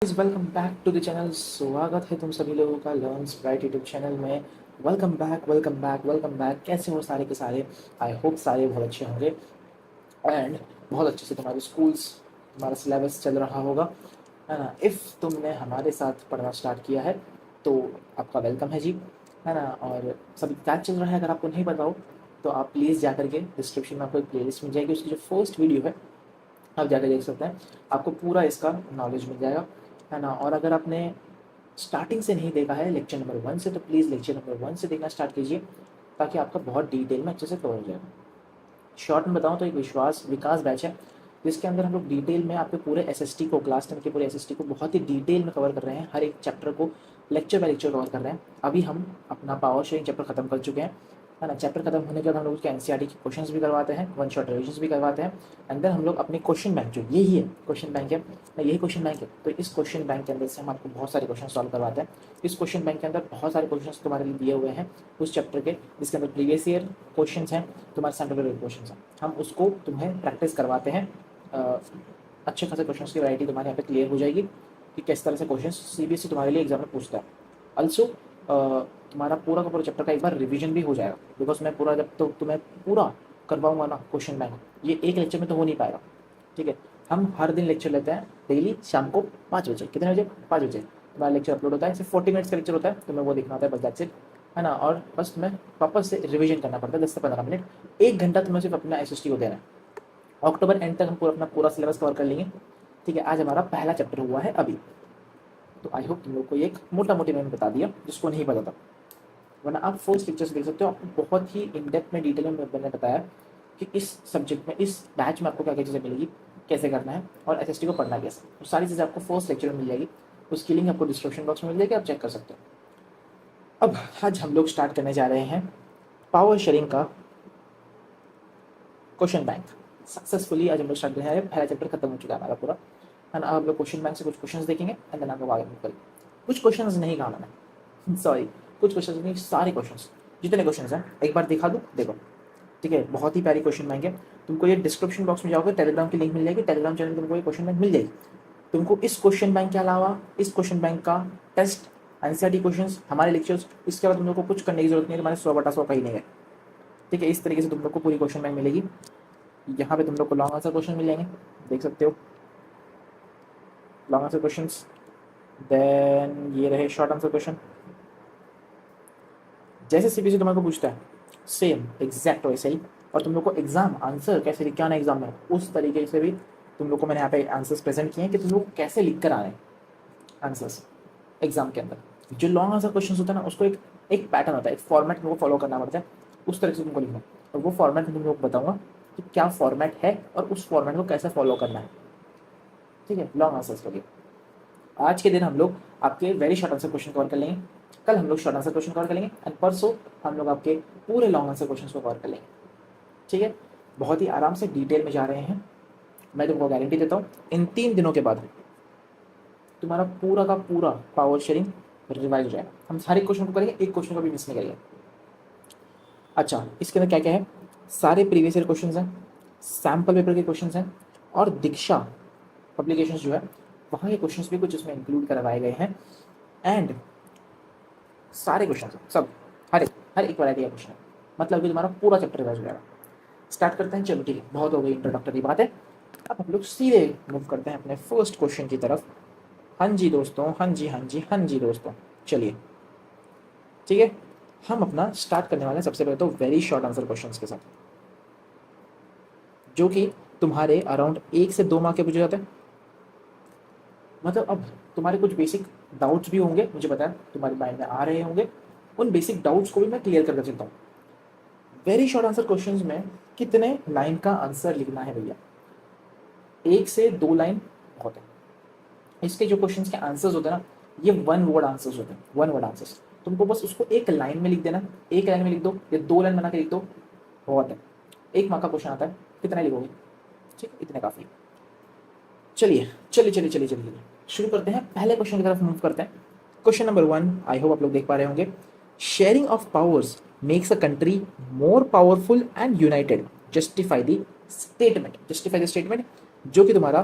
Welcome back to the channel. स्वागत है तुम सभी लोगों का लर्न ब्राइट यूट्यूब चैनल में। Welcome back, welcome back, welcome back. कैसे हो सारे के सारे? आई होप सारे बहुत अच्छे होंगे एंड बहुत अच्छे से तुम्हारे स्कूल्स, तुम्हारा सिलेबस चल रहा होगा, है ना। इफ़ तुमने हमारे साथ पढ़ना स्टार्ट किया है तो आपका वेलकम है जी, है ना। और सभी क्या चल रहा है अगर आपको नहीं पता हो तो आप प्लीज़ जा करके डिस्क्रिप्शन में आपको एक प्लेलिस्ट मिल जाएगी, उसकी जो फर्स्ट वीडियो है आप जाकर देख सकते हैं। आपको पूरा इसका नॉलेज मिल जाएगा, है ना। और अगर आपने स्टार्टिंग से नहीं देखा है लेक्चर नंबर 1 से, तो प्लीज़ लेक्चर नंबर 1 से देखना स्टार्ट कीजिए ताकि आपका बहुत डिटेल में अच्छे से कवर हो जाएगा। शॉर्ट में बताऊँ तो एक विकास बैच है जिसके अंदर हम लोग डिटेल में आपके पूरे एसएसटी को, क्लास 10 के पूरे एसएसटी को बहुत ही डिटेल में कवर कर रहे हैं। हर एक चैप्टर को लेक्चर बाय लेक्चर कवर कर रहे हैं। अभी हम अपना पावर शेयरिंग चैप्टर खत्म कर चुके हैं, है ना। चैप्टर खत्म होने के बाद हम लोग उसके एनसीईआरटी के क्वेश्चंस भी करवाते हैं, वन शॉट रिविजन्स भी करवाते हैं। एंड देन हम लोग अपनी क्वेश्चन बैंक, जो यही है क्वेश्चन बैंक है, यही क्वेश्चन बैंक है, तो इस क्वेश्चन बैंक के अंदर से हम आपको बहुत सारे क्वेश्चन सॉल्व करवाते हैं। इस क्वेश्चन बैंक के अंदर बहुत सारे क्वेश्चन तुम्हारे लिए दिए हुए हैं उस चैप्टर के, जिसके अंदर प्रीवियस ईयर क्वेश्चन हैं, तुम्हारे सेंट्रल क्वेश्चन हैं। हम उसको तुम्हें प्रैक्टिस करवाते हैं। अच्छे खासे क्वेश्चन की वैरायटी तुम्हारे यहाँ पे क्लियर हो जाएगी कि किस तरह से क्वेश्चन सीबीएसई तुम्हारे लिए एग्जाम में पूछता है। ऑल्सो तुम्हारा पूरा का पूरा चैप्टर का एक बार रिवीजन भी हो जाएगा, बिकॉज मैं पूरा जब तो तुम्हें पूरा करवाऊंगा ना क्वेश्चन बैंक, ये एक लेक्चर में तो हो नहीं पाएगा, ठीक है। हम हर दिन लेक्चर लेते हैं डेली शाम को 5 बजे। कितने बजे? 5 बजे तुम्हारा लेक्चर अपलोड होता है। सिर्फ 40 मिनट्स का लेक्चर होता है, तुम्हें वो देखना होता है बस, दैट्स इट, है ना। और बस तुम्हें वापस से रिवीजन करना पड़ता है 10 से 15 मिनट। 1 घंटा तुम्हें सिर्फ अपना एसएसटी को देना है। अक्टूबर एंड तक हम पूरा अपना पूरा सिलेबस कवर कर लेंगे, ठीक है। आज हमारा पहला चैप्टर हुआ है अभी, तो आई होप तुम लोग को ये एक मोटा मोटी मैंने बता दिया जिसको नहीं पता था, वरना आप फर्स्ट लेक्चर से देख सकते हो। आपको बहुत ही इन डेप्थ में डिटेल में मैंने बताया कि इस सब्जेक्ट में, इस बैच में आपको क्या क्या चीज़ें मिलेगी, कैसे करना है और एसएसटी को पढ़ना कैसे, वो सारी चीज़ें आपको फर्स्ट लेक्चर में मिल जाएगी। उसकी लिंक आपको डिस्क्रिप्शन बॉक्स में मिल जाएगी, आप चेक कर सकते हो। अब आज हम लोग स्टार्ट करने जा रहे हैं पावर शेयरिंग का क्वेश्चन बैंक सक्सेसफुली। आज हम लोग स्टार्ट करने जा रहे हैं, पहला चैप्टर खत्म हो चुका है हमारा पूरा, है ना। आप लोग क्वेश्चन बैंक से कुछ क्वेश्चंस देखेंगे एंड देन आप लोग आगे मूव करेंगे। कुछ क्वेश्चंस नहीं कहा मैंने, सॉरी, कुछ क्वेश्चंस नहीं, सारे क्वेश्चंस, जितने क्वेश्चंस हैं एक बार दिखा दूँ, देखो, ठीक है। बहुत ही प्यारी क्वेश्चन बैंक है। तुमको ये डिस्क्रिप्शन बॉक्स में जाओगे, टेलीग्राम की लिंक मिल जाएगी, टेलीग्राम चैनल में तुमको ये क्वेश्चन बैंक मिल जाएगी। तुमको इस क्वेश्चन बैंक के अलावा इस क्वेश्चन बैंक का टेस्ट, एनसीईआरटी क्वेश्चंस, हमारे लेक्चर्स, इसके बाद तुम लोग को कुछ करने की जरूरत नहीं है, तुम्हारे 100/100 कहीं नहीं है, ठीक है। इस तरीके से तुम लोग को पूरी क्वेश्चन बैंक मिलेगी। यहाँ पे तुम लोग को लॉन्ग आंसर क्वेश्चन मिल जाएंगे, देख सकते हो, लॉन्ग आंसर क्वेश्चंस। देन ये रहे शॉर्ट आंसर क्वेश्चन, जैसे सीबीएसई तुम्हारे को पूछता है सेम एग्जैक्ट वैसे ही। और तुम लोग को एग्जाम आंसर कैसे लिख के आना है एग्जाम में, उस तरीके से भी तुम लोग को मैंने यहाँ पे आंसर्स प्रेजेंट किए हैं कि तुम लोग कैसे लिख कर आ रहे हैं आंसर्स एग्जाम के अंदर। जो लॉन्ग आंसर क्वेश्चन होता है ना, उसको एक एक पैटर्न होता है, एक फॉर्मेट तुमको फॉलो करना पड़ता है, उस तरह से तुमको लिखना है। और वो फॉर्मेट मैं तुम लोग को बताऊंगा कि क्या फॉर्मेट है और उस फॉर्मेट को कैसे फॉलो करना है, ठीक है, लॉन्ग आंसर्स के लिए। आज के दिन हम लोग आपके very short answer question cover कर लेंगे, कल हम लोग शॉर्ट आंसर क्वेश्चन कवर कर लेंगे एंड परसों हम लोग आपके पूरे लॉन्ग आंसर क्वेश्चन को कवर कर लेंगे, ठीक है। बहुत ही आराम से डिटेल में जा रहे हैं, मैं तुमको गारंटी देता हूँ इन 3 दिनों के बाद तुम्हारा पूरा का पूरा पावर शेयरिंग रिवाइज हो जाएगा। हम सारे क्वेश्चन को करेंगे, एक क्वेश्चन को भी मिस नहीं करेंगे। अच्छा, इसके अंदर क्या क्या है? सारे प्रीवियस ईयर क्वेश्चन हैं, सैम्पल पेपर के क्वेश्चन हैं, और दीक्षा पब्लिकेशंस जो है वहाँ के क्वेश्चंस भी कुछ इसमें इंक्लूड करवाए गए हैं। एंड सारे क्वेश्चन सब, हर एक वैरायटी का क्वेश्चन है, मतलब कि तुम्हारा पूरा चैप्टर रिवाइज हो जाएगा। स्टार्ट करते हैं, चलो ठीक है, बहुत हो गई इंट्रोडक्टरी बात है। अब हम लोग सीधे मूव करते हैं अपने फर्स्ट क्वेश्चन की तरफ। हाँ जी दोस्तों, हाँ जी, हाँ जी, हाँ जी दोस्तों, चलिए ठीक है। हम अपना स्टार्ट करने वाले हैं सबसे पहले तो वेरी शॉर्ट आंसर क्वेश्चंस के साथ, जो कि तुम्हारे अराउंड 1 से 2 मार्क के पूछे जाते हैं। मतलब अब तुम्हारे कुछ बेसिक डाउट्स भी होंगे, मुझे पता है तुम्हारे माइंड में आ रहे होंगे, उन बेसिक डाउट्स को भी मैं क्लियर करके चलता हूँ। वेरी शॉर्ट आंसर क्वेश्चंस में कितने लाइन का आंसर लिखना है भैया? 1 से 2 लाइन बहुत है। इसके जो क्वेश्चंस के आंसर्स होते हैं ना, ये 1 वर्ड आंसर्स होते हैं, 1 वर्ड आंसर्स। तुमको बस उसको एक लाइन में लिख देना, एक लाइन में लिख दो या 2 लाइन बना के लिख दो, बहुत है। 1 मार्क का क्वेश्चन आता है, कितना लिखोगे? ठीक, इतने काफ़ी। चलिए चलिए चलिए चलिए चलिए शुरू करते हैं, पहले क्वेश्चन की तरफ मूव करते हैं। क्वेश्चन नंबर 1, आई होप आप लोग देख पा रहे होंगे। Sharing of powers makes a country more powerful and United, justify the statement. Justify the statement, जो कि तुम्हारा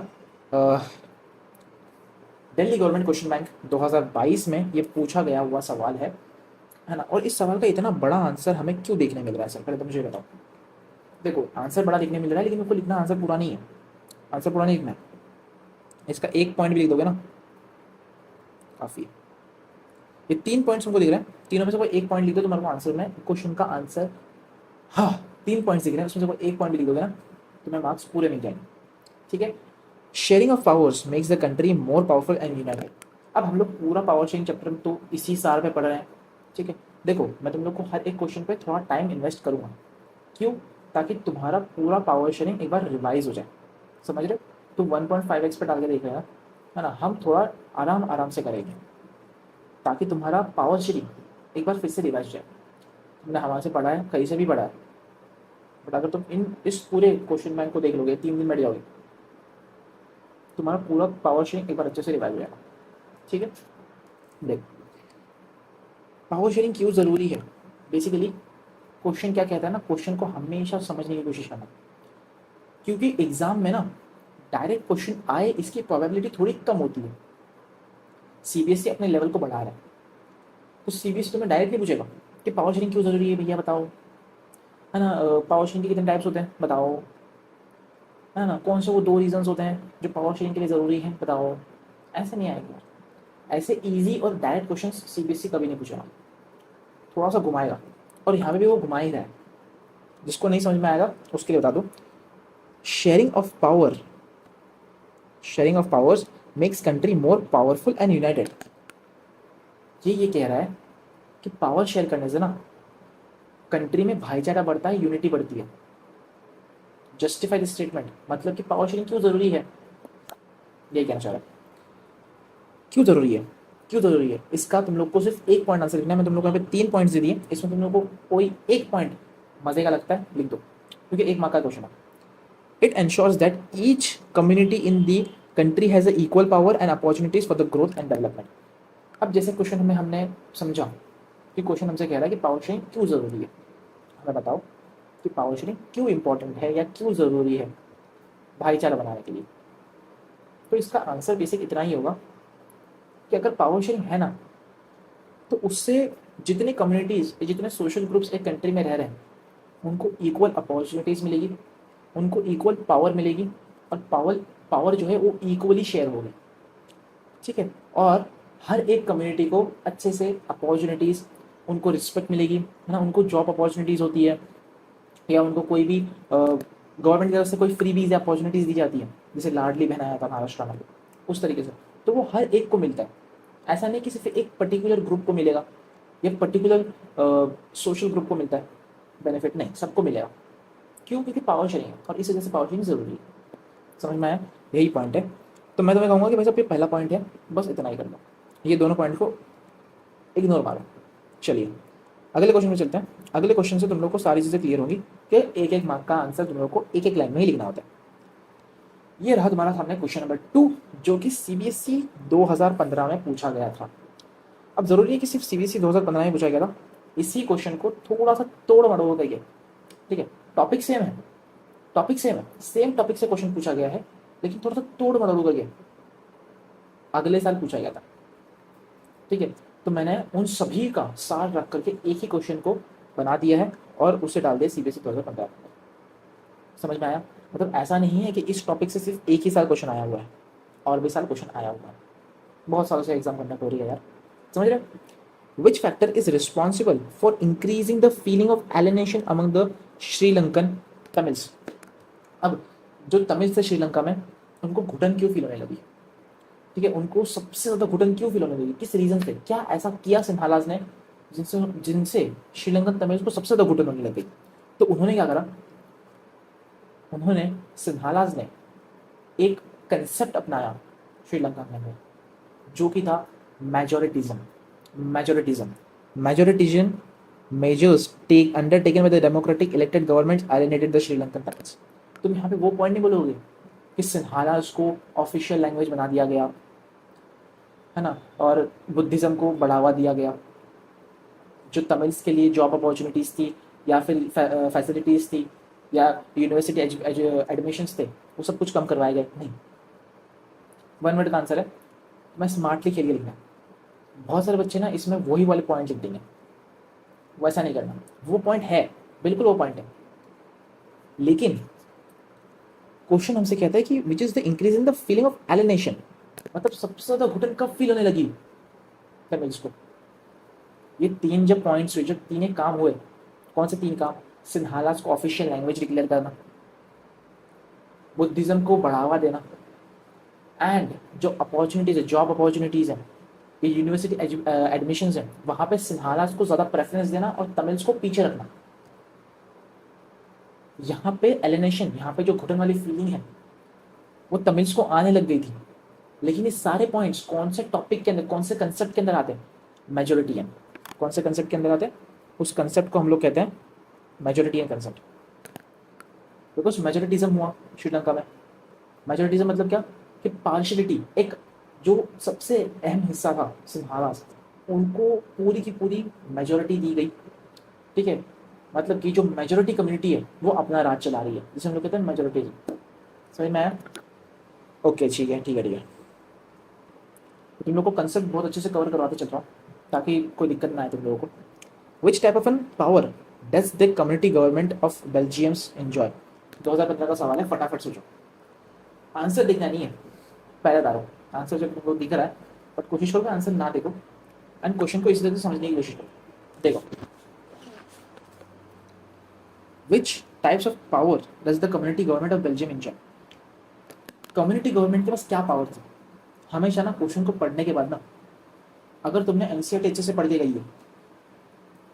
दिल्ली गवर्नमेंट क्वेश्चन बैंक 2022 में ये पूछा गया हुआ सवाल है ना। और इस सवाल का इतना बड़ा आंसर हमें क्यों देखने मिल रहा है सर, पहले तो मुझे बताओ। देखो आंसर बड़ा देखने मिल रहा है, लेकिन मेरे को लिखना आंसर पूरा नहीं है, आंसर पूरा नहीं लिखना है। इसका एक पॉइंट भी लिख दोगे ना काफ़ी है। ये 3 पॉइंट्स हमको दिख रहे हैं, तीनों में से कोई एक पॉइंट लिख दो तुम्हारे को आंसर में, क्वेश्चन का आंसर। हाँ 3 पॉइंट्स दिख रहे हैं, उसमें से कोई एक पॉइंट भी लिख दोगे ना तुम्हें मार्क्स पूरे मिल जाएंगे। ठीक है। Sharing of powers makes the country more powerful and United. अब हम लोग पूरा पावर शेयरिंग चैप्टर में तो इसी साल में पढ़ रहे हैं। ठीक है। देखो मैं तुम लोग को हर एक क्वेश्चन पे थोड़ा टाइम इन्वेस्ट करूंगा, क्यों, ताकि तुम्हारा पूरा पावर शेयरिंग एक बार रिवाइज हो जाए, समझ रहे हो। तुम 1.5x पे डाल के देख रहे हैं है ना, हम थोड़ा आराम आराम से करेंगे ताकि तुम्हारा पावर शेयरिंग एक बार फिर से रिवाइज हो जाए। तुमने हमारे से पढ़ा है, कहीं से भी पढ़ा है, बट अगर तुम इस पूरे क्वेश्चन बैंक को देख लोगे 3 दिन बैठ जाओगे, तुम्हारा पूरा पावर शेयरिंग एक बार अच्छे से रिवाइज हो जाएगा। ठीक है। देख पावर शेयरिंग क्यों ज़रूरी है, बेसिकली क्वेश्चन क्या कहता है ना, क्वेश्चन को हमेशा समझने की कोशिश करना, क्योंकि एग्जाम में ना डायरेक्ट क्वेश्चन आए इसकी प्रोबेबिलिटी थोड़ी कम होती है। सीबीएसई अपने लेवल को बढ़ा रहा है, तो सीबीएसई तुम्हें डायरेक्ट नहीं पूछेगा कि पावर शेयरिंग क्यों ज़रूरी है भैया बताओ, है ना। पावर शेयरिंग के कितने टाइप्स होते हैं बताओ, है ना। कौन से वो 2 रीजंस होते हैं जो पावर शेयरिंग के लिए ज़रूरी हैं बताओ। ऐसे नहीं आएगा, ऐसे इजी और डायरेक्ट क्वेश्चन सीबीएसई कभी नहीं पूछेगा, थोड़ा सा घुमाएगा, और यहाँ पे भी वो घुमा ही रहा है। जिसको नहीं समझ में आएगा उसके लिए बता दो। Sharing of power, sharing of powers makes country more powerful and United. ये कह रहा है कि पावर शेयर करने से ना कंट्री में भाईचारा बढ़ता है, यूनिटी बढ़ती है। जस्टिफाइड स्टेटमेंट मतलब कि पावर शेयरिंग क्यों ज़रूरी है, ये कहना चाह रहा है। क्यों ज़रूरी है, क्यों ज़रूरी है, इसका तुम लोग को सिर्फ एक पॉइंट आंसर लिखना है। मैं तुम लोग को यहाँ पे 3 पॉइंट्स दे दिए, इसमें तुम लोग को कोई एक पॉइंट मजे का लगता है लिख दो, क्योंकि 1 मार्क का क्वेश्चन है। It ensures that each community in the country has a equal power and opportunities for the growth and development. अब जैसे क्वेश्चन हमने समझा कि क्वेश्चन हमसे कह रहा है कि पावर शेयरिंग क्यों ज़रूरी है, हमें बताओ कि पावर शेयरिंग क्यों इंपॉर्टेंट है या क्यों ज़रूरी है भाईचारा बनाने के लिए। तो इसका आंसर बेसिक इतना ही होगा कि अगर पावर शेयरिंग है ना, तो उससे जितने कम्युनिटीज़, जितने सोशल ग्रुप्स एक कंट्री में रह रहे हैं, उनको इक्वल अपॉर्चुनिटीज़ मिलेगी, उनको इक्वल पावर मिलेगी, और पावर जो है वो इक्वली शेयर होगी। ठीक है। और हर एक कम्युनिटी को अच्छे से अपॉर्चुनिटीज़, उनको रिस्पेक्ट मिलेगी, है ना। उनको जॉब अपॉर्चुनिटीज़ होती है, या उनको कोई भी गवर्नमेंट की तरफ से कोई फ्री वीज या अपॉर्चुनिटीज़ दी जाती है, जैसे लाडली बहन आया था महाराष्ट्र में, उस तरीके से। तो वो हर एक को मिलता है, ऐसा नहीं कि सिर्फ एक पर्टिकुलर ग्रुप को मिलेगा या पर्टिकुलर सोशल ग्रुप को मिलता है बेनिफिट, नहीं, सबको मिलेगा। क्यों, क्योंकि पावर शेयरिंग है, और इस वजह से पावर शेयरिंग ज़रूरी है। समझ में आया, यही पॉइंट है। तो मैं तुम्हें कहूँगा कि भाई साहब ये पहला पॉइंट है, बस इतना ही कर लो, ये दोनों पॉइंट को इग्नोर मारो। चलिए अगले क्वेश्चन में चलते हैं। अगले क्वेश्चन से तुम लोग को सारी चीज़ें क्लियर होंगी कि 1-1 मार्क का आंसर तुम लोग को एक लाइन में ही लिखना होता है। ये रहा तुम्हारा सामने क्वेश्चन नंबर 2, जो कि सीबीएसई 2015 में पूछा गया था। अब जरूरी है कि सिर्फ सीबीएसई 2015 में पूछा गया था, इसी क्वेश्चन को थोड़ा सा तोड़ मड़ोड़ करके, ठीक है, टॉपिक सेम है, टॉपिक सेम है, सेम टॉपिक से क्वेश्चन पूछा गया है, लेकिन थोड़ा सा तोड़ मड़ोड़ करके अगले साल पूछा गया था। ठीक है। तो मैंने उन सभी का सार रख करके एक ही क्वेश्चन को बना दिया है और उसे डाल दिया सीबीएसई 2015 में। समझ में आया, मतलब ऐसा नहीं है कि इस टॉपिक से सिर्फ एक ही साल क्वेश्चन आया हुआ है, और भी साल क्वेश्चन आया हुआ है, बहुत सालों से एग्जाम कंडक्ट हो रही है यार, समझ रहे हो। Which factor is responsible for increasing the feeling of alienation among the Sri Lankan Tamils. अब जो तमिल से श्रीलंका में, उनको घुटन क्यों फील होने लगी, ठीक है, उनको सबसे ज़्यादा घुटन क्यों फील होने लगी, किस रीज़न से, क्या ऐसा किया सिन्हालाज ने जिनसे श्रीलंकन तमिल को सबसे ज़्यादा घुटन होने लगी। तो उन्होंने क्या करा, उन्होंने सिन्हालाज ने एक कंसेप्ट अपनाया श्रीलंका में, जो कि था मेजोरिटिज्म। मेजोरिटिज्म measures undertaken by the democratic elected governments alienated the Sri Lankan Tamils। तुम यहाँ पे वो पॉइंट नहीं बोलोगे कि सिन्हालाज को ऑफिशियल लैंग्वेज बना दिया गया, है ना, और बुद्धिज़्म को बढ़ावा दिया गया, जो तमिल्स के लिए जॉब अपॉर्चुनिटीज़ थी या फिर फैसिलिटीज़ थी या यूनिवर्सिटी एडमिशन्स थे, वो सब कुछ कम करवाए गए, नहीं। 1 वर्ड का आंसर है मैं स्मार्टली खेल के लिखना। बहुत सारे बच्चे ना इसमें वही वाले पॉइंट लिख देंगे, वैसा नहीं करना। वो पॉइंट है, बिल्कुल वो पॉइंट है, लेकिन क्वेश्चन हमसे कहता है कि which is the increase in the feeling of alienation, मतलब सबसे ज्यादा घुटन कब फील होने लगी तमिल्स को। ये तीन जब पॉइंट्स हुए, जब तीन काम हुए, कौन से तीन काम? सिन्हालास को ऑफिशियल लैंग्वेज डिक्लेयर करना, बुद्धिज्म को बढ़ावा देना, एंड जो अपॉर्चुनिटीज है, जॉब अपॉर्चुनिटीज है, ये यूनिवर्सिटी एडमिशन है, वहां पे सिन्हालास को ज्यादा प्रेफरेंस देना और तमिल्स को पीछे रखना। यहाँ पे एलिनेशन, यहाँ पे जो घुटन वाली फीलिंग है वो तमिल्स को आने लग गई थी। लेकिन ये सारे पॉइंट्स कौन से टॉपिक के अंदर, कौन से कंसेप्ट के अंदर आते हैं? मेजोरिटियन। कौन से कंसेप्ट के अंदर आते हैं? उस कंसेप्ट को हम लोग कहते हैं मेजोरिटियन कंसेप्ट। बिकॉज मेजोरिटिज्म हुआ श्रीलंका में। मेजोरिटिज्म मतलब क्या? कि पार्शलिटी, एक जो सबसे अहम हिस्सा था सिंहालास, उनको पूरी की पूरी मेजोरिटी दी गई। ठीक है, मतलब कि जो मेजोरिटी कम्युनिटी है वो अपना राज चला रही है, जिसे हम लोग कहते हैं मेजोरिटिज्म। समझ में आया? ओके, ठीक है ठीक है ठीक है। तो तुम लोग को कंसेप्ट बहुत अच्छे से कवर करवाते चल रहा हूँ ताकि कोई दिक्कत ना आए तुम लोगों को। Which type of an power does the community government of Belgium's enjoy? 2015 का सवाल है, फटाफट सोचो। आंसर दिखना नहीं है, पहले दारो आंसर जब तुमको दिख रहा है, बट कोशिश करो आंसर ना देखो एंड क्वेश्चन को इसी तरह से समझने की कोशिश करो। देखो, which types of power does the community government of Belgium enjoy? Community government के पास क्या पावर थी? हमेशा ना क्वेश्चन को पढ़ने के बाद ना, अगर तुमने एनसीईआरटी अच्छे से पढ़ के गई है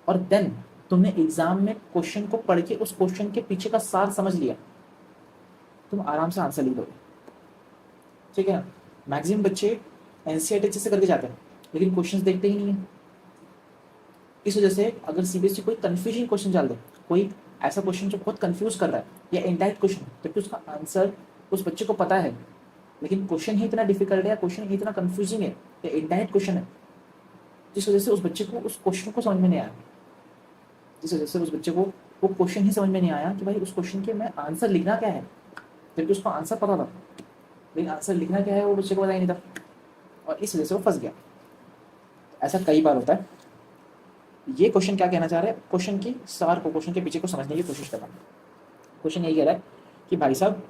और देन तुमने एग्जाम में क्वेश्चन को पढ़ के उस क्वेश्चन के पीछे का सार समझ लिया, तुम आराम से आंसर लिख दोगे। ठीक है ना? मैक्सिमम बच्चे एनसीईआरटी अच्छे से करके जाते हैं लेकिन क्वेश्चंस देखते ही नहीं है। इस वजह से अगर सीबीएसई कोई कंफ्यूजिंग क्वेश्चन डाल दे, कोई ऐसा क्वेश्चन जो बहुत कंफ्यूज कर रहा है या इनडायरेक्ट क्वेश्चन, जबकि उसका आंसर उस बच्चे को पता है, लेकिन क्वेश्चन ही इतना डिफिकल्ट है या क्वेश्चन ही इतना कंफ्यूजिंग है या इनडायरेक्ट क्वेश्चन है, जिस वजह से उस बच्चे को उस क्वेश्चन को समझ में नहीं आया, जिस वजह से उस बच्चे को वो क्वेश्चन ही समझ में नहीं आया कि भाई उस क्वेश्चन के मैं आंसर लिखना क्या है, जबकि उसको आंसर पता था, लेकिन आंसर लिखना क्या है वो बच्चे को पता ही नहीं था, और इस वजह से वो फंस गया। ऐसा कई बार होता है। ये क्वेश्चन क्या कहना चाह रहा है? क्वेश्चन की सार को, क्वेश्चन के पीछे को समझने की कोशिश कर रहा है। क्वेश्चन यही कह रहा है कि भाई साहब,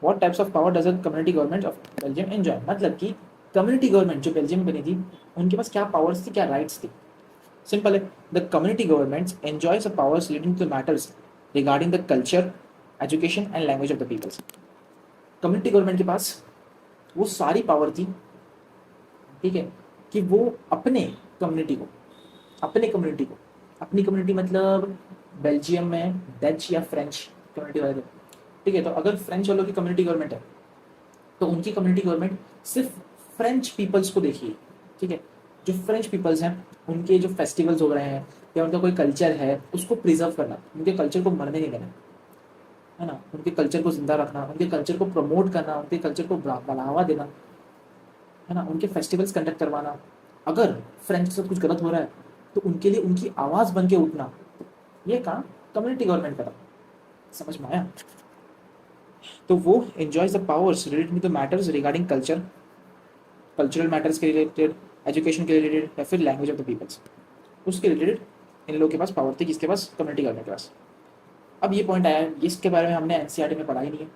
what types of power does the community government of Belgium enjoy? मतलब कि कम्युनिटी गवर्नमेंट जो बेल्जियम में बनी थी, उनके पास क्या पावर्स थी, क्या राइट्स थी? सिंपल है, the community governments enjoys the powers relating to matters regarding the culture, education and language of the peoples. Community government के पास वो सारी पावर थी, ठीक है, कि वो अपने कम्युनिटी को, अपने कम्युनिटी को, अपनी कम्युनिटी मतलब बेल्जियम में डच या फ्रेंच कम्युनिटी वाले थे। ठीक है, तो अगर फ्रेंच वालों की कम्युनिटी गवर्नमेंट है तो उनकी कम्युनिटी गवर्नमेंट सिर्फ फ्रेंच पीपल्स को देखिए। ठीक है, जो फ्रेंच पीपल्स हैं उनके जो फेस्टिवल्स हो रहे हैं या उनका कोई कल्चर है उसको प्रिजर्व करना, उनके कल्चर को मरने नहीं देना, है ना, उनके कल्चर को जिंदा रखना, उनके कल्चर को प्रमोट करना, उनके कल्चर को बढ़ावा देना, है ना, उनके फेस्टिवल्स कंडक्ट करवाना। अगर फ्रेंच से कुछ गलत हो रहा है तो उनके लिए उनकी आवाज़ बन के उठना, ये काम कम्युनिटी गवर्नमेंट करा। समझ में आया? तो वो enjoys the powers related to the matters regarding culture, cultural matters के रिलेटेड, एजुकेशन के रिलेटेड या फिर लैंग्वेज ऑफ द पीपल्स, उसके रिलेटेड इन लोगों के पास पावर थी। किसके पास? कम्युनिटी गवर्नमेंट के पास। अब ये पॉइंट आया, इसके बारे में हमने एनसीईआरटी में पढ़ा ही नहीं है,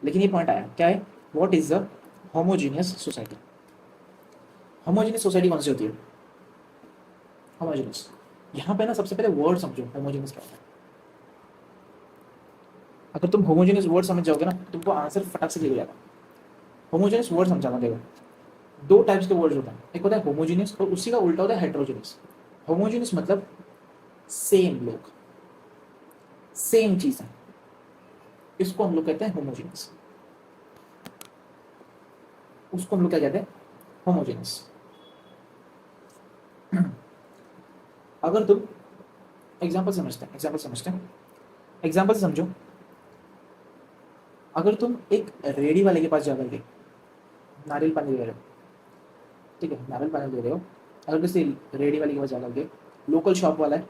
लेकिन ये पॉइंट आया, क्या है? What is the homogeneous society? Homogeneous society कौन सी होती है? होमोजीनियस, यहाँ पे ना सबसे पहले वर्ड समझो, होमोजीनियस क्या होता है। अगर तुम होमोजीनियस वर्ड समझ जाओगे ना, तुमको आंसर फटाक से मिल जाएगा। होमोजीनियस वर्ड समझाना, देखो दो टाइप्स के वर्ड्स होते हैं, एक होता है होमोजीनियस और उसी का उल्टा होता है हेटेरोजीनियस। होमोजीनियस मतलब सेम लोग, सेम चीज़ है, इसको हम लोग कहते हैं होमोजीनियस। उसको हम लोग क्या कहते हैं? होमोजीनियस। अगर तुम एग्जाम्पल समझते हैं, एग्जाम्पल समझो। अगर तुम एक रेडी वाले के पास जा करके नारियल पानी दे रहे हो, ठीक है, नारियल पानी दे रहे हो, अगर किसी रेडी वाले के पास जा करके, लोकल शॉप वाला है,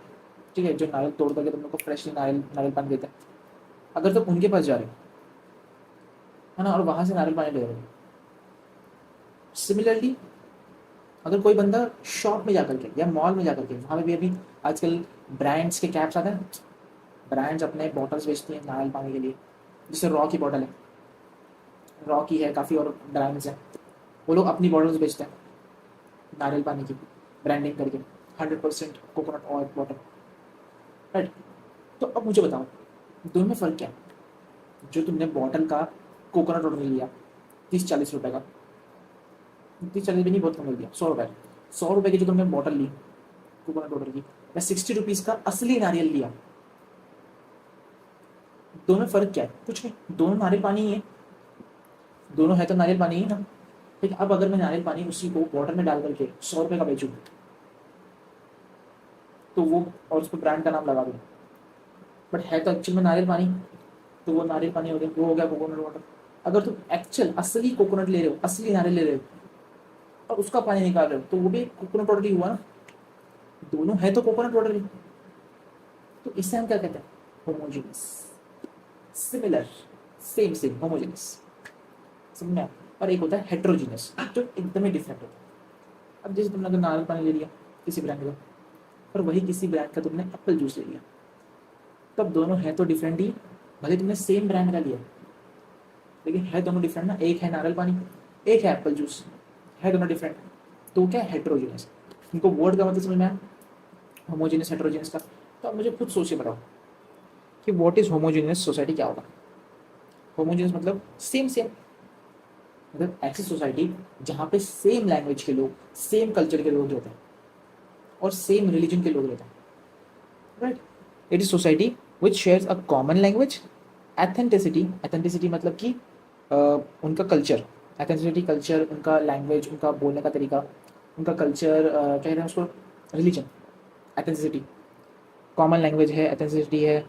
ठीक है, जो नारियल तोड़ करके तुम लोग को फ्रेशली नारियल पानी देता है, अगर तुम उनके पास जा रहे हो, है ना, और वहाँ से नारियल पानी ले रहे हो, सिमिलरली अगर कोई बंदा शॉप में जाकर के या मॉल में जाकर के, वहाँ पे भी अभी आजकल ब्रांड्स के कैप्स आते हैं, ब्रांड्स अपने बॉटल्स बेचती हैं नारियल पानी के लिए, जैसे रॉ की बॉटल है, रॉ की है, काफ़ी और ब्रांड्स हैं, वो लोग अपनी बॉटल्स बेचते हैं नारियल पानी की ब्रांडिंग करके, 100% कोकोनट ऑयल बॉटल, राइट। तो अब मुझे बताओ दोनों में फ़र्क क्या है? जो तुमने बॉटल का कोकोनट वाटर लिया 30-40 रुपए का, 30-40 भी नहीं, बहुत कम मिल गया, 100 रुपये, 100 रुपये की जो तुमने बॉटल ली कोकोनट वाटर की, या 60 रुपीज़ का असली नारियल लिया, दोनों में फ़र्क क्या है? कुछ नहीं, दोनों नारियल पानी ही है, दोनों है तो नारियल पानी ही ना। ठीक, अब अगर मैं नारियल पानी उसी को बॉटल में डाल करके 100 रुपये का बेचूँ तो वो, और उस पर ब्रांड का नाम लगा दूँ, बट है तो एक्चुअल में नारियल पानी, तो वो नारियल पानी हो गया, वो हो गया कोकोनट वाटर। अगर तुम एक्चुअल असली कोकोनट ले रहे हो, असली नारियल ले रहे हो और उसका पानी निकाल रहे हो, तो वो भी कोकोनट वाटर ही हुआ ना, दोनों है तो कोकोनट वाटर ही। तो इससे हम क्या कहते हैं? Homogeneous, similar, same same, homogeneous, समझ में आया? और एक होता है हेट्रोजीनियस, जो एकदम ही डिफरेंट होता है। अब जैसे तुमने अगर नारियल पानी ले लिया किसी ब्रांड का, और वही किसी ब्रांड का तुमने एप्पल जूस ले लिया, तब दोनों है तो डिफरेंट ही, भले तुमने सेम ब्रांड का लिया, लेकिन है दोनों डिफरेंट ना। एक है नारियल पानी, एक है एप्पल जूस, है दोनों डिफरेंट, तो क्या है? हेट्रोजीनियस। इनको वर्ड का मतलब समझ में आया, होमोजीनियस हेट्रोजीनियस का। तो अब मुझे खुद सोच के बताओ कि व्हाट इज होमोजीनियस सोसाइटी, क्या होगा? होमोजीनियस मतलब सेम सेम, मतलब ऐसी सोसाइटी जहाँ पे सेम लैंग्वेज के लोग, सेम कल्चर के लोग रहते हैं और सेम रिलीजन के लोग रहते हैं, right. It is society which shares a common language, ethnicity, ethnicity मतलब कि उनका कल्चर, एथेंटिसिटी कल्चर, उनका लैंग्वेज, उनका बोलने का तरीका, उनका कल्चर, क्या कहते हैं उसको, रिलीजन, एथेंटिसिटी, कॉमन लैंग्वेज है, एथेंटिसिटी है,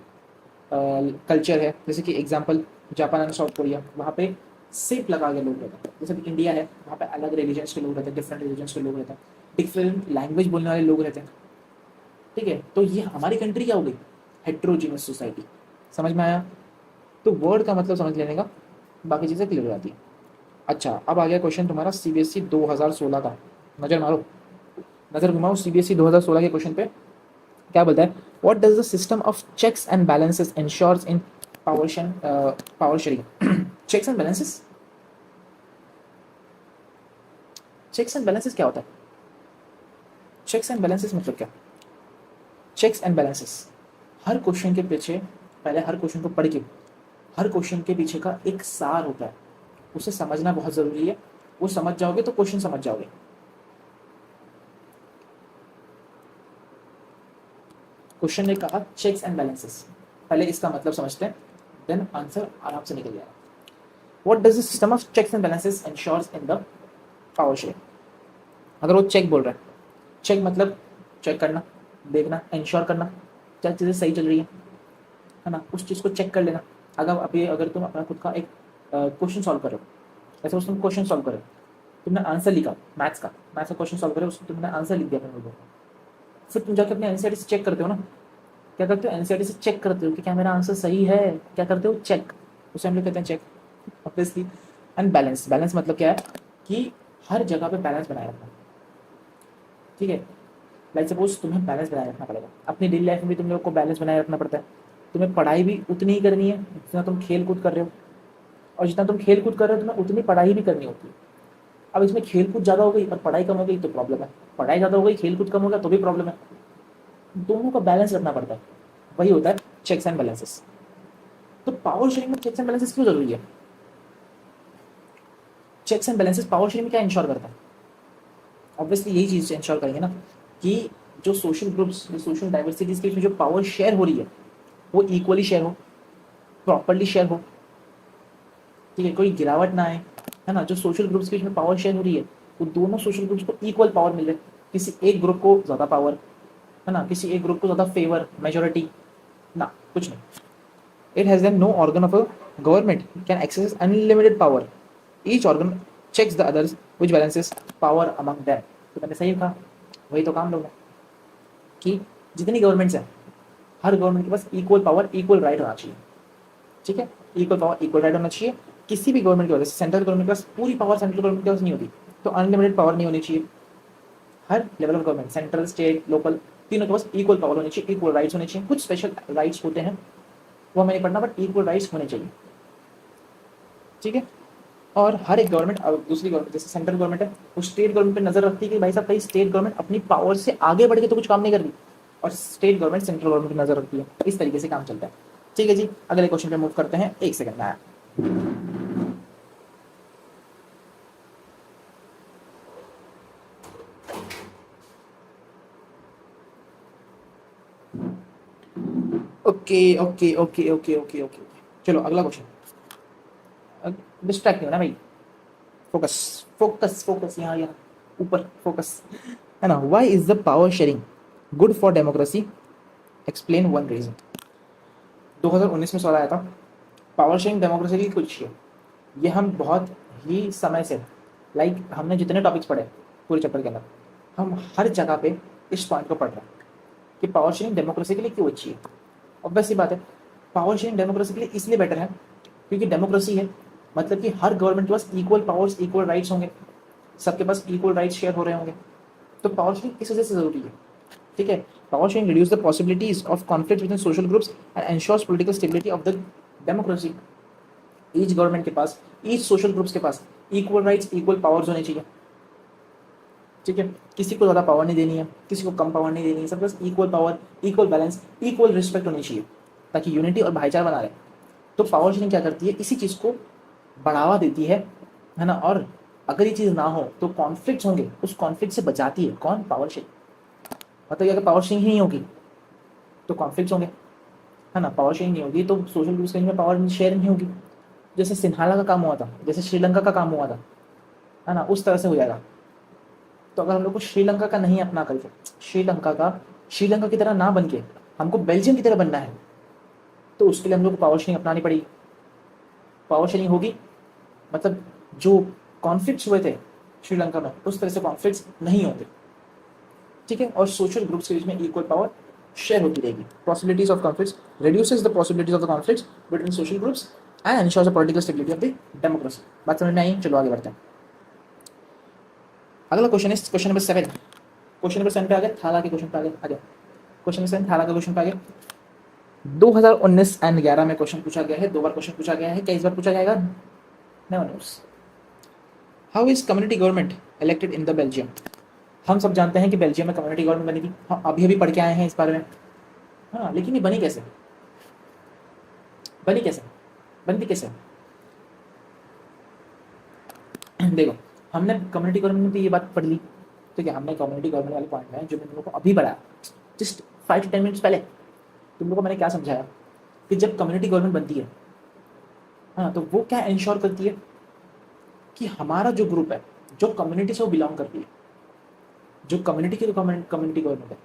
कल्चर है। जैसे कि example Japan and south Korea, वहाँ पे सिर्फ लगा के लोग रहते हैं। जैसे कि इंडिया है, वहाँ पे अलग रिलीजन्स के लोग रहते हैं, डिफरेंट रिलीजन्स के लोग रहते हैं, डिफरेंट लैंग्वेज बोलने वाले लोग रहते हैं, ठीक है। तो ये हमारी कंट्री क्या हो गई? Heterogeneous society. समझ में आया? तो वर्ड का मतलब समझ लेने का, बाकी चीज़ें क्लियर हो जाती है। अच्छा, अब आ गया क्वेश्चन तुम्हारा सीबीएसई 2016 का। नज़र मारो, नज़र घुमाओ सीबीएसई 2016 के क्वेश्चन पे क्या बोलता है? What does the system of checks and balances ensures in power sharing? Checks and balances, checks and balances क्या होता है? चेक्स एंड बैलेंसेस मतलब क्या? चेक्स एंड बैलेंसेस, हर क्वेश्चन के पीछे, पहले हर क्वेश्चन को पढ़ के, हर क्वेश्चन के पीछे का एक सार होता है, उसे समझना बहुत ज़रूरी है। वो समझ जाओगे तो क्वेश्चन समझ जाओगे। क्वेश्चन ने कहा चेक्स एंड बैलेंसेस, पहले इसका मतलब समझते हैं, देन आंसर आराम से निकल जाएगा। What does the system of checks and balances ensures in the power sharing? अगर वो चेक बोल रहा है, चेक मतलब चेक करना, देखना, इंश्योर करना क्या चीज़ें सही चल रही है ना, उस चीज़ को चेक कर लेना। अगर तुम अपना खुद का एक क्वेश्चन सॉल्व करो, ऐसे तुम क्वेश्चन सॉल्व करो, तुमने आंसर लिखा, मैथ्स का क्वेश्चन सॉल्व करो, उसको तुमने आंसर लिख दिया अपने नोटबुक में, फिर तुम जाके अपने एनसीईआरटी से चेक करते हो ना, क्या करते हो? एनसीईआरटी से चेक करते हो कि क्या मेरा आंसर सही है, क्या करते हो? चेक, उसे हम लोग कहते हैं check, obviously. And balance, balance मतलब क्या है कि हर जगह पे बैलेंस बनाए रखना, ठीक है। लाइक सपोज तुम्हें बैलेंस बनाए रखना पड़ेगा, अपनी डेली लाइफ में भी तुम लोग को बैलेंस बनाए रखना पड़ता है। तुम्हें पढ़ाई भी उतनी ही करनी है जितना तुम खेल कूद कर रहे हो, और जितना तुम खेल कूद कर रहे हो तुम्हें उतनी पढ़ाई भी करनी होती है। अब इसमें खेल कूद ज़्यादा हो गई और पढ़ाई कम हो गई तो प्रॉब्लम है, पढ़ाई ज़्यादा हो गई खेल कूद कम हो गया तो भी प्रॉब्लम है। दोनों का बैलेंस रखना पड़ता है, वही होता है चेक्स एंड बैलेंसेस। तो पावर शेयरिंग में चेक्स एंड बैलेंसेस क्यों जरूरी है? Checks and balances power sharing में क्या इंश्योर करता है? ऑब्वियसली यही चीज़ इंश्योर करेंगे ना कि जो सोशल ग्रुप्स, जो सोशल डाइवर्सिटीज़ के बीच में जो पावर शेयर हो रही है वो इक्वली शेयर हो, प्रॉपरली शेयर हो, ठीक है, कोई गिरावट ना आए, है ना। जो सोशल ग्रुप्स के बीच में पावर शेयर हो रही है वो दोनों सोशल ग्रुप्स को इक्वल पावर मिल रहा है, किसी एक ग्रुप को ज़्यादा पावर, है ना, किसी एक ग्रुप को ज़्यादा फेवर, मेजोरिटी ना, कुछ नहीं। It has then no organ of a government can access unlimited power, each organ checks the others which balances power among them. तो मैंने सही कहा, वही तो काम लोग है कि जितनी गवर्नमेंट्स हैं, हर गवर्नमेंट के पास इक्वल पावर, इक्वल राइट होना चाहिए, ठीक है, इक्वल पावर, इक्वल राइट होना चाहिए। किसी भी गवर्नमेंट के पास, सेंट्रल गवर्नमेंट के पास पूरी पावर सेंट्रल गवर्नमेंट के पास नहीं होती, तो अनलिमिटेड पावर नहीं होनी चाहिए। हर level of government, central, state, local, तीनों के पास इक्वल पावर होनी चाहिए, इक्वल राइट्स होने चाहिए। कुछ स्पेशल राइट्स होते हैं वो हमें नहीं पढ़ना, बट इक्वल राइट्स होने चाहिए, ठीक है। और हर एक गवर्नमेंट, दूसरी गवर्नमेंट जैसे सेंट्रल गवर्नमेंट है, वो स्टेट गवर्नमेंट पे नजर रखती है कि भाई साहब कहीं स्टेट गवर्नमेंट अपनी पावर से आगे बढ़ के तो कुछ काम नहीं कर रही, और स्टेट गवर्नमेंट सेंट्रल गवर्नमेंट पे नजर रखती है। इस तरीके से काम चलता है, ठीक है जी। अगले क्वेश्चन पे मूव करते हैं, एक सेकंड में आया। Okay okay okay okay okay okay, चलो अगला क्वेश्चन। डिस्ट्रैक्ट नहीं होना भाई, फोकस फोकस फोकस, यहाँ यहाँ ऊपर फोकस, है ना। Why is the power sharing good for democracy, explain one reason. 2019 में सवाल आया था, पावर शेयरिंग डेमोक्रेसी की कुछ है। ये हम बहुत ही समय से, लाइक हमने जितने टॉपिक्स पढ़े पूरे चैप्टर के अंदर, हम हर जगह पे इस पॉइंट को पढ़ रहे हैं कि पावर शेयरिंग डेमोक्रेसी के लिए क्यों अच्छी है। ऑब्वियस सी बात है, पावर शेयरिंग डेमोक्रेसी के लिए इसलिए बेटर है क्योंकि डेमोक्रेसी है, मतलब कि हर गवर्नमेंट के पास इक्वल पावर्स, इक्वल राइट्स होंगे, सबके पास इक्वल राइट्स शेयर हो रहे होंगे। तो पावर शेयरिंग इस वजह से जरूरी है, ठीक है। Power sharing reduce the possibilities of conflict with in social groups and ensures political stability of the democracy. Each government के पास, ईच सोशल ग्रुप्स के पास इक्वल राइट्स, इक्वल पावर्स होने चाहिए, ठीक है। किसी को ज़्यादा पावर नहीं देनी है, किसी को कम पावर नहीं देनी है, सबके पास equal power, equal balance, equal respect होनी चाहिए, ताकि यूनिटी और भाईचारा बना रहे। तो पावर शेयरिंग क्या करती है, इसी चीज़ को बढ़ावा देती है ना। और अगर ये चीज़ ना हो तो कॉन्फ्लिक्ट्स होंगे, उस कॉन्फ्लिक्ट से बचाती है कौन, पावर शेयरिंग। मतलब अगर पावर शेयरिंग ही नहीं होगी तो कॉन्फ्लिक्ट्स होंगे, है ना। पावर शेयरिंग नहीं होगी तो सोशल ग्रुप्स के में पावर शेयर नहीं होगी। जैसे सिन्हाला का काम हुआ था, जैसे श्रीलंका का काम हुआ था, है ना, उस तरह से हो जाएगा। तो अगर हम लोग को श्रीलंका का नहीं अपना करके, श्रीलंका की तरह ना बन के हमको बेल्जियम की तरह बनना है, तो उसके लिए हम लोग को पावर शेयरिंग अपनानी पड़ेगी। पावर शेयरिंग होगी मतलब जो कॉन्फ्लिक्ट्स हुए थे श्रीलंका में, उस तरह से कॉन्फ्लिक्ट्स नहीं होते, ठीक है। और सोशल ग्रुप्स के बीच में इक्वल पावर शेयर होती रहेगी। Possibilities of conflicts reduces the possibilities of the conflicts between social groups and ensures the political stability of the democracy. बात समझ में आई? चलो आगे बढ़ते हैं। अगला क्वेश्चन है क्वेश्चन नंबर 7। क्वेश्चन नंबर 7 पे आ गए, थाला के क्वेश्चन पे आ गए। क्वेश्चन नंबर 7 थाला का क्वेश्चन पे आ गया। 2019 एंड 11 में क्वेश्चन पूछा गया है, 2 बार क्वेश्चन पूछा गया है। क्या इस बार पूछा जाएगा? Never knows. How is community government elected in the Belgium? हम सब जानते हैं कि बेल्जियम में कम्युनिटी गवर्नमेंट बनी थी, हम अभी अभी पढ़ के आए हैं इस बारे में, हाँ। लेकिन ये बनी कैसे, बनी कैसे, बनती कैसे? देखो, हमने कम्युनिटी गवर्नमेंट में भी ये बात पढ़ ली, तो क्या हमने कम्युनिटी गवर्नमेंट वाले पॉइंट में जो मैंने तुम लोग को अभी पढ़ाया, जस्ट 5 to 10 मिनट्स पहले तुम लोग को मैंने क्या समझाया कि जब कम्युनिटी गवर्नमेंट बनती है, हाँ, तो वो क्या इंश्योर करती है कि हमारा जो ग्रुप है, जो कम्युनिटी से वो बिलोंग करती है, जो कम्युनिटी की कम्युनिटी गवर्नमेंट है,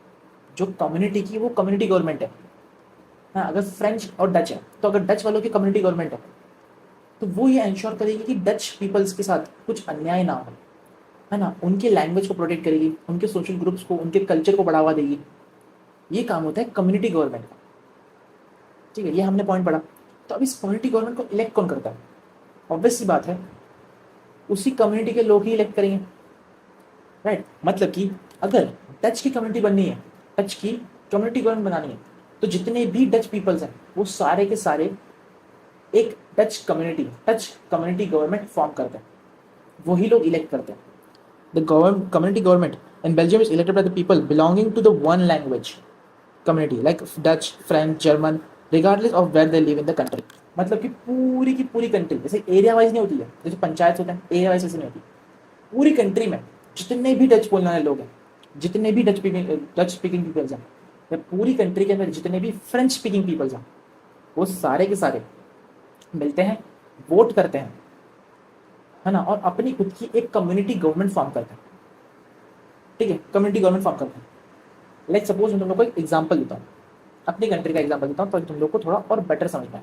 जो कम्युनिटी की वो कम्युनिटी गवर्नमेंट है, हाँ। अगर फ्रेंच और डच है, तो अगर डच वालों की कम्युनिटी गवर्नमेंट है, तो वो ये इंश्योर करेगी कि डच पीपल्स के साथ कुछ अन्याय ना हो, है ना। उनके लैंग्वेज को प्रोटेक्ट करेगी, उनके सोशल ग्रुप्स को, उनके कल्चर को बढ़ावा देगी। ये काम होता है कम्युनिटी गवर्नमेंट का, ठीक है। ये हमने पॉइंट पढ़ा। तो अब इस कम्युनिटी गवर्नमेंट को इलेक्ट कौन करता है? ऑब्वियस सी बात है, उसी कम्युनिटी के लोग ही इलेक्ट करेंगे, राइट। मतलब कि अगर डच की कम्युनिटी बननी है, डच की कम्युनिटी गवर्नमेंट बनानी है, तो जितने भी डच पीपल्स हैं वो सारे के सारे एक डच कम्युनिटी गवर्नमेंट फॉर्म करते हैं, वही लोग इलेक्ट करते हैं। The community government in Belgium is elected by the people belonging to the one language community, like Dutch, French, German, regardless of where they live in the country. मतलब कि पूरी की पूरी कंट्री, जैसे एरिया वाइज नहीं होती है, जैसे पंचायत होते हैं, एरिया वाइज ऐसे नहीं होती, पूरी कंट्री में जितने भी डच बोलने वाले लोग हैं, जितने भी डच स्पीकिंग पीपल्स हैं, या पूरी कंट्री के अंदर जितने भी फ्रेंच स्पीकिंग पीपल्स हैं, वो सारे के सारे मिलते हैं, वोट करते हैं, है ना, और अपनी खुद की एक कम्युनिटी गवर्नमेंट फॉर्म करते हैं, ठीक है। कम्युनिटी गवर्नमेंट फॉर्म करते हैं। लाइक सपोज मैं तुम लोग को एक एग्जाम्पल देता हूँ, अपनी कंट्री का एग्जाम्पल देता हूँ, तो तुम लोग को थोड़ा और बेटर समझ में आए।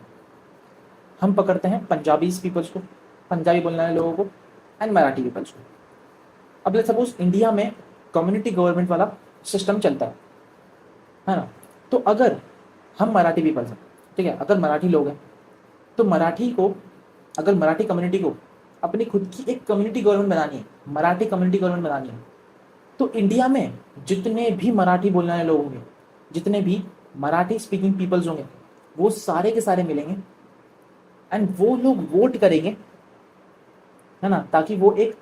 हम पकड़ते हैं पंजाबी पीपल्स को, पंजाबी बोलने वाले लोगों को, एंड मराठी पीपल्स को। अब लेट्स सपोज इंडिया में कम्युनिटी गवर्नमेंट वाला सिस्टम चलता है ना। तो अगर हम मराठी पीपल्स हैं, ठीक है, अगर मराठी लोग हैं, तो मराठी को, अगर मराठी कम्युनिटी को अपनी खुद की एक कम्युनिटी गवर्नमेंट बनानी है, मराठी कम्युनिटी गवर्नमेंट बनानी है, तो इंडिया में जितने भी मराठी बोलने वाले लोग होंगे, जितने भी मराठी स्पीकिंग पीपल्स होंगे, वो सारे के सारे मिलेंगे एंड वो लोग वोट करेंगे, है ना, ताकि वो एक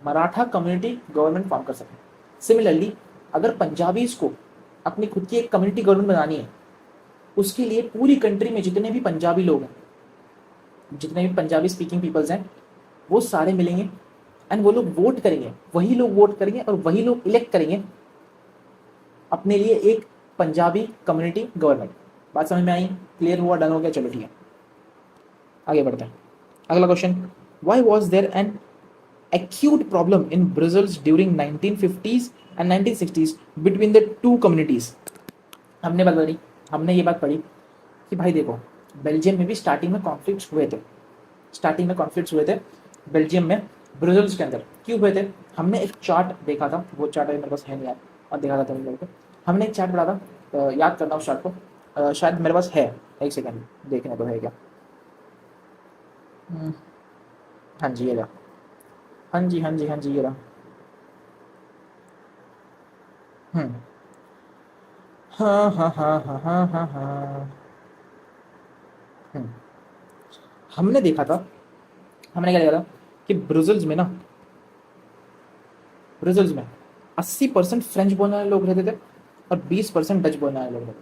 मराठा कम्युनिटी गवर्नमेंट फॉर्म कर सके। सिमिलरली अगर पंजाबीज को अपनी खुद की एक कम्युनिटी गवर्नमेंट बनानी है, उसके लिए पूरी कंट्री में जितने भी पंजाबी लोग हैं, जितने भी पंजाबी स्पीकिंग पीपल्स हैं, वो सारे मिलेंगे एंड वो लोग वोट करेंगे, वही लोग वोट करेंगे और वही लोग इलेक्ट करेंगे अपने लिए एक पंजाबी कम्युनिटी गवर्नमेंट। बात समझ में आई? क्लियर हुआ? डन हो गया? चलो ठीक है, आगे बढ़ते हैं। अगला question, why was there an acute problem in Brussels during 1950s and 1960s between the two communities? हमने ये बात पढ़ी कि भाई देखो, बेल्जियम में भी स्टार्टिंग में कॉन्फ्लिक्ट्स हुए थे, बेल्जियम में ब्रुसेल्स के अंदर। क्यों हुए थे? हमने एक चार्ट देखा था, वो चार्ट अभी मेरे पास है नहीं यार, और देखा था तुम लोगों को। हमने एक चार्ट पढ़ा था, याद करना उस चार्ट को, शायद मेरे पास है, एक सेकंड देखने को है क्या। हाँ जी ये रहा, हाँ जी ये रहा। हाँ हाँ हाँ हाँ हाँ हाँ हाँ। हम्म, हमने देखा था, हमने क्या देखा था कि ब्रुसेल्स में 80% फ्रेंच बोलने वाले लोग रहते थे और 20% डच बोलने वाले लोग रहते थे।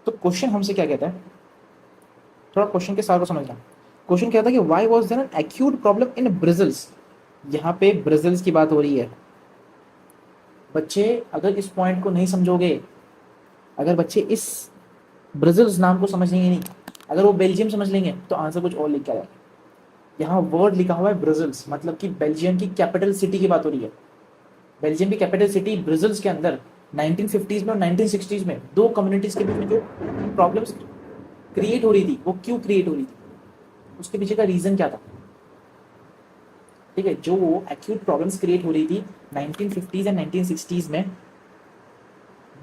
तो क्वेश्चन हमसे क्या कहता है, थोड़ा क्वेश्चन के सार को समझना। क्वेश्चन क्या था कि why was there an acute problem in Brussels. यहाँ पे ब्रुसेल्स की बात हो रही है। बच्चे अगर इस पॉइंट को नहीं समझोगे, अगर बच्चे इस ब्रुसेल्स नाम को समझेंगे नहीं, अगर वो बेल्जियम समझ लेंगे तो आंसर कुछ और लिख के आएगा। यहाँ वर्ड लिखा हुआ है ब्रुसेल्स, मतलब कि बेल्जियम की कैपिटल सिटी की बात हो रही है। बेल्जियम की कैपिटल सिटी ब्रुसेल्स के अंदर 1950s में और 1960s में दो कम्युनिटीज के बीच में जो प्रॉब्लम्स क्रिएट हो रही थी, वो क्यों क्रिएट हो रही थी, उसके पीछे का रीजन क्या था। ठीक है, जो एक्यूट प्रॉब्लम्स क्रिएट हो रही थी 1950s एंड 1960s में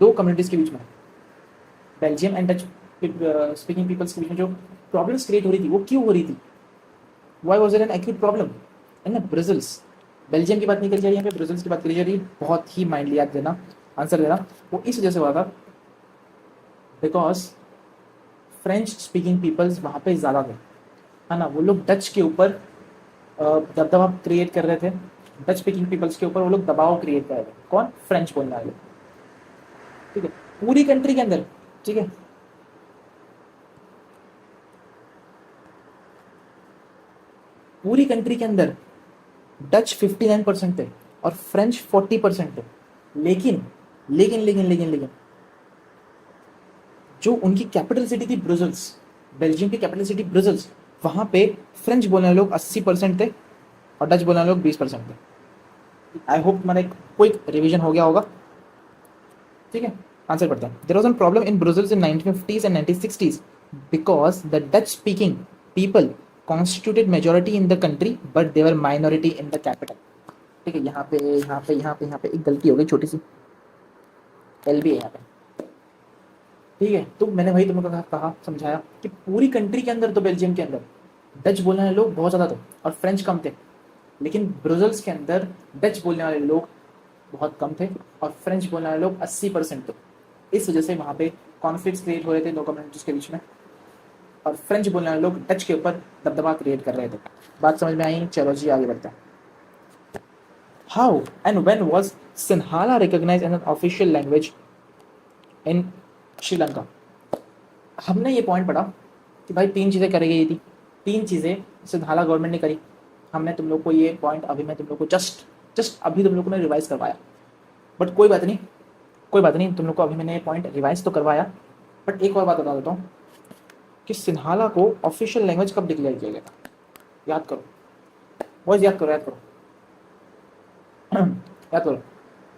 दो कम्युनिटीज के बीच में, Belgium and Dutch speaking peoples के बीच में जो प्रॉब्लम्स क्रिएट हो रही थी, वो क्यों हो रही थी। Why was there an acute problem in Brussels. Belgium की बात नहीं करी जा रही है, यहाँ पे ब्रुसेल्स की बात करी जा रही है। बहुत ही माइंडली याद देना, आंसर देना। वो इस वजह से हुआ था बिकॉज फ्रेंच स्पीकिंग पीपल्स वहाँ पे ज़्यादा थे, है ना। वो लोग डच के ऊपर दबदबा क्रिएट कर रहे थे, डच स्पीकिंग पीपल्स के ऊपर वो लोग दबाव क्रिएट कर रहे थे। कौन? फ्रेंच बोलने वाले। ठीक है, पूरी कंट्री के अंदर। ठीक है, पूरी कंट्री के अंदर डच 59% थे और फ्रेंच 40% थे। लेकिन लेकिन लेकिन लेकिन लेकिन जो उनकी कैपिटल सिटी थी ब्रुसेल्स, बेल्जियम की कैपिटल सिटी ब्रुसेल्स, वहां पे फ्रेंच बोलने वाले लोग 80% थे और डच बोलने वाले लोग 20% थे। आई होप तुम्हारा एक क्विक रिवीजन हो गया होगा। ठीक है, आंसर पढ़ते हैं। There was an problem in Brussels in 1950s and 1960s because the Dutch speaking people constituted majority in the country but they were minority in the capital। ठीक है, यहाँ पे एक गलती हो गई छोटी सी, एल भी है यहाँ पे। ठीक है, तो मैंने वही तुमको कहा समझाया कि पूरी कंट्री के अंदर, तो बेल्जियम के अंदर डच बोलने वाले लोग बहुत ज़्यादा थे और फ्रेंच कम थे, लेकिन ब्रुसेल्स के अंदर डच बोलने वाले लोग बहुत कम थे और फ्रेंच बोलने वाले लोग 80% थे। इस वजह से वहाँ पे कॉन्फ्लिक्ट्स क्रिएट हो रहे थे दो कम्युनिटीज़ के बीच में, और फ्रेंच बोलने वाले लोग डच के ऊपर दबदबा क्रिएट कर रहे थे। बात समझ में आई? चलो जी आगे बढ़ते हैं। How and when was Sinhala recognised as an official language in Sri Lanka. हमने ये पॉइंट पढ़ा कि भाई तीन चीज़ें करी गई थी, तीन चीज़ें सिन्हाला गवर्नमेंट ने करी। हमने तुम लोग को ये पॉइंट अभी मैं तुम लोग को जस्ट अभी तुम लोग को मैं रिवाइज करवाया, बट कोई बात नहीं, तुम लोग को अभी मैंने ये पॉइंट रिवाइज तो करवाया, बट एक और बात बता देता हूँ कि सिन्हाला को ऑफिशियल लैंग्वेज कब डिक्लेयर किया गया था। याद करो बॉयज, याद करो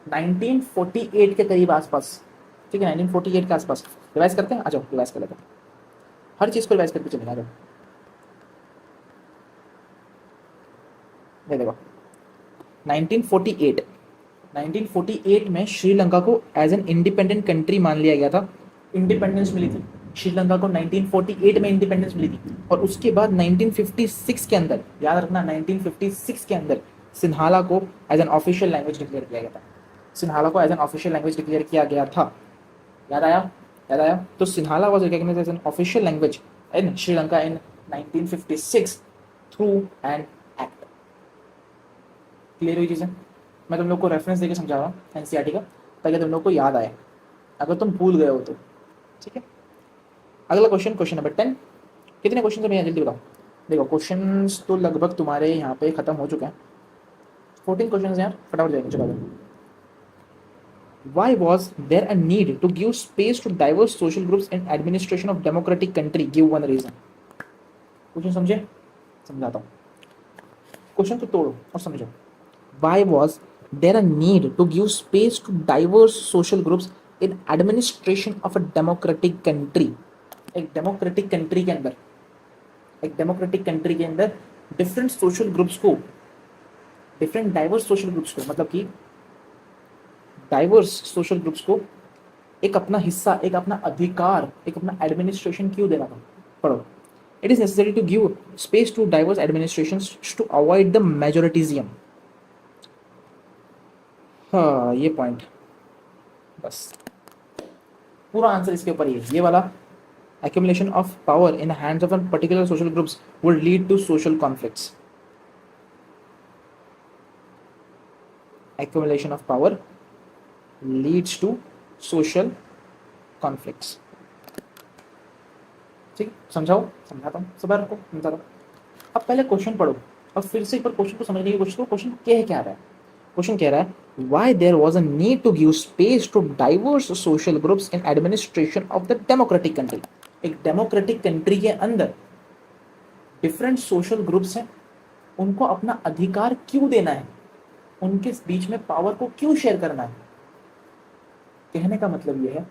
1948 के करीब आसपास। ठीक है, 1948 के आसपास। रिवाइज करते हैं, आ जाओ रिवाइज कर लेते हैं, हर चीज़ को रिवाइज करके चलेंगे। आ जाओ, ये देखो 1948 में श्रीलंका को एज एन इंडिपेंडेंट कंट्री मान लिया गया था। इंडिपेंडेंस मिली थी श्रीलंका को 1948 में, इंडिपेंडेंस मिली थी। और उसके बाद 1956 के अंदर, याद रखना 1956 के अंदर सिन्हाला को as an official language declare किया गया था। सिन्हाला को as an official language declare किया गया था। याद आया? याद आया? तो Sinhala was recognised as an official language in Sri Lanka in 1956 through an act. Clear हुई चीज़ें? मैं तुम लोग को रेफरेंस देके समझा रहा हूँ एनसीईआरटी का, ताकि तुम लोग को याद आए अगर तुम भूल गए हो तो। ठीक है, अगला क्वेश्चन, क्वेश्चन नंबर 10। कितने क्वेश्चन है भैया, जल्दी बताओ। देखो क्वेश्चंस तो लगभग तुम्हारे यहाँ पे खत्म हो चुके हैं। 14 क्वेश्चन यार, फटाफट जाएंगे, चलो। Why was there a need to give space to diverse social groups in administration of democratic country? Give one reason. Question समझे? समझाता हूँ। क्वेश्चन को तोड़ो और समझो। Why was there a need to give space to diverse social groups in administration of a democratic country? एक democratic country के अंदर, एक डेमोक्रेटिक कंट्री के अंदर डिफरेंट सोशल ग्रुप्स को, डिफरेंट डाइवर्स सोशल ग्रुप्स को, मतलब कि डाइवर्स सोशल ग्रुप्स को एक अपना हिस्सा, एक अपना अधिकार, एक अपना एडमिनिस्ट्रेशन क्यों देना था? पढ़ो। It is necessary to give space to diverse administrations to avoid the majoritism. हाँ, ये पॉइंट बस, पूरा आंसर इसके ऊपर ही है। ये वाला accumulation of power in the hands of a particular social groups would lead to social conflicts. Accumulation of power leads to social conflicts. ठीक, समझाओ? समझाता हूँ, सब को समझाता हूँ। अब पहले क्वेश्चन पढ़ो और फिर से एक बार क्वेश्चन को समझने की कोशिश करो। क्वेश्चन क्या रहा है? क्वेश्चन कह रहा है why there was a need to give space to diverse social groups in administration of the democratic country. एक डेमोक्रेटिक कंट्री के अंदर डिफरेंट सोशल ग्रुप्स हैं, उनको अपना अधिकार क्यों देना है? उनके बीच में पावर को क्यों शेयर करना है? कहने का मतलब यह है